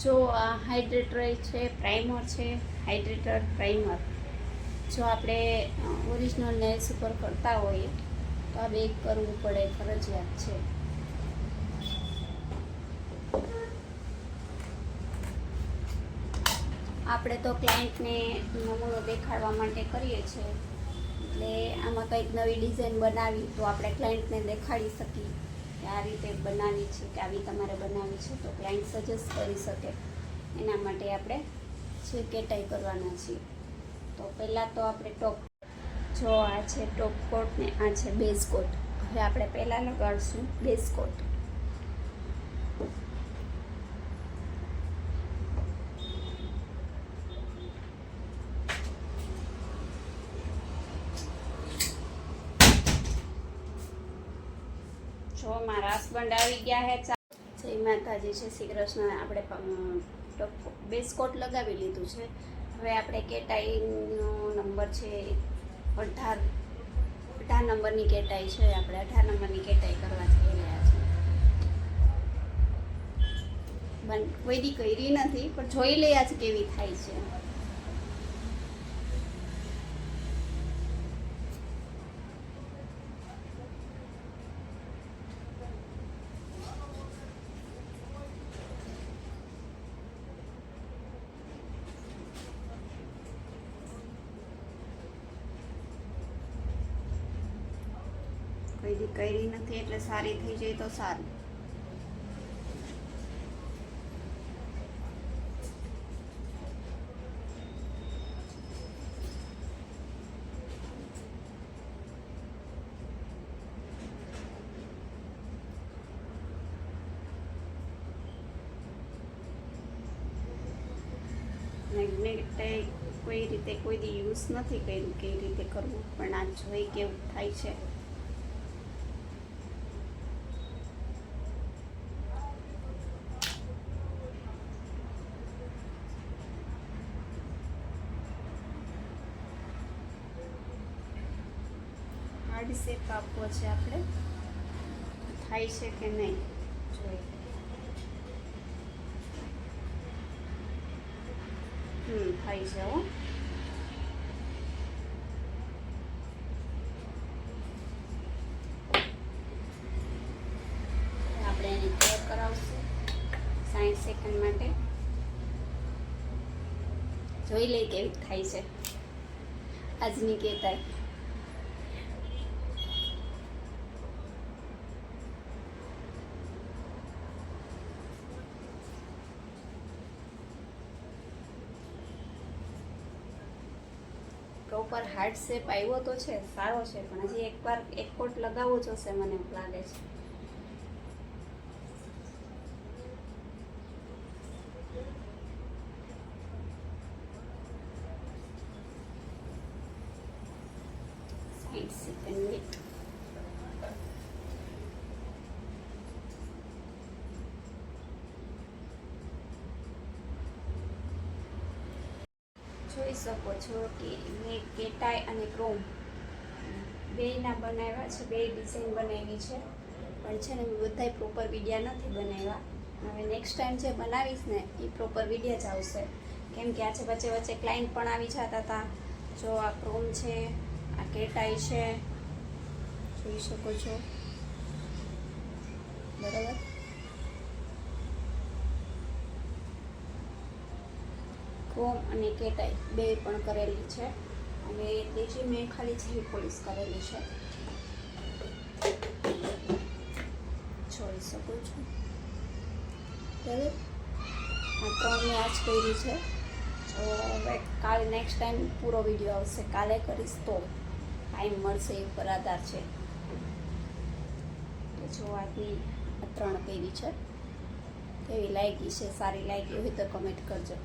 જો આ હાઇડ્રેટર છે, પ્રાઇમર છે, હાઇડ્રેટર પ્રાઇમર. જો આપણે ઓરિજિનલ નેલ્સ ઉપર કરતા હોઈએ તો આ બે કરવું પડે, ફરજિયાત છે. આપણે તો ક્લાયન્ટને નમૂનો દેખાડવા માટે કરીએ છીએ, એટલે આમાં કંઈક નવી ડિઝાઇન બનાવી તો આપણે ક્લાયન્ટને દેખાડી શકીએ કે આ રીતે બનાવી છે, કે આવી તમારે બનાવી છે, તો ક્લાયન્ટ સજેસ્ટ કરી શકે. એના માટે આપણે છે કેટાઈ કરવાના છીએ. તો પહેલાં તો આપણે ટોપ, જો આ છે ટોપ કોટ ને આ છે બેઝ કોટ. હવે આપણે પહેલાં લગાડશું બેઝ કોટ. જો મારા હસબન્ડ આવી ગયા હે. જય માતાજી, જય શ્રી કૃષ્ણ. આપણે બેઝ કોટ લગાવી લીધું છે. હવે આપણે કેટાઈનો નંબર છે 18 નંબરની કેટાઈ છે. આપણે 18 નંબરની કેટાઈ કરવા જઈ રહ્યા છીએ. કોઈ દી કરી નથી, પણ જોઈ લઈએ આજ કેવી થાય છે. કોઈ દી કરી નથી એટલે સારી થઈ જાય તો સારું. મેગ્નેટ કોઈ રીતે કોઈ દી યુઝ નથી કર્યું, કેવી રીતે કરવું, પણ આ જોઈ કેવું થાય છે. હાર્ડ શેપ આપવો છે આપણે, થાય છે કે નહીં જોઈ. થાય છે હો. આપણે એને ક્લિયર કરાવશું 60 સેકન્ડ માટે. જોઈ લઈએ કેવી થાય છે આજની કેટાઈ. પ્રોપર હાર્ડ શેપ આવ્યો તો છે, સારો છે, પણ હજી એકવાર એક કોટ લગાવવો જોશે મને એવું લાગે છે. જોઈ શકો છો કે મેં કેટાઈ અને ક્રોમ બેયના બનાવ્યા છે, બે ડિઝાઇન બનાવી છે, પણ છે ને મેં બધાય પ્રોપર વિડીયા નથી બનાવ્યા. હવે નેક્સ્ટ ટાઈમ જે બનાવીશ ને એ પ્રોપર વિડીયા જ આવશે, કેમ કે આજે વચ્ચે વચ્ચે ક્લાયન્ટ પણ આવી જતા હતા. જો આ ક્રોમ છે, આ કેટાઈ છે, જોઈ શકો છો બરાબર. ક્રોમ અને કેટાઈ બે પણ કરેલી છે, અને ત્રીજી મેં ખાલી જેવી પોલિશ કરેલી છે, જોઈ શકો છો બરાબર. આ ત્રણની આજ કરી છે. તો હવે કાલે નેક્સ્ટ ટાઈમ પૂરો વિડીયો આવશે, કાલે કરીશ તો ટાઈમ મળશે એ ઉપર આધાર છે. જો આજની 3 કરી છે, કેવી લાગી છે, સારી લાગી હોય તો કમેન્ટ કરજો.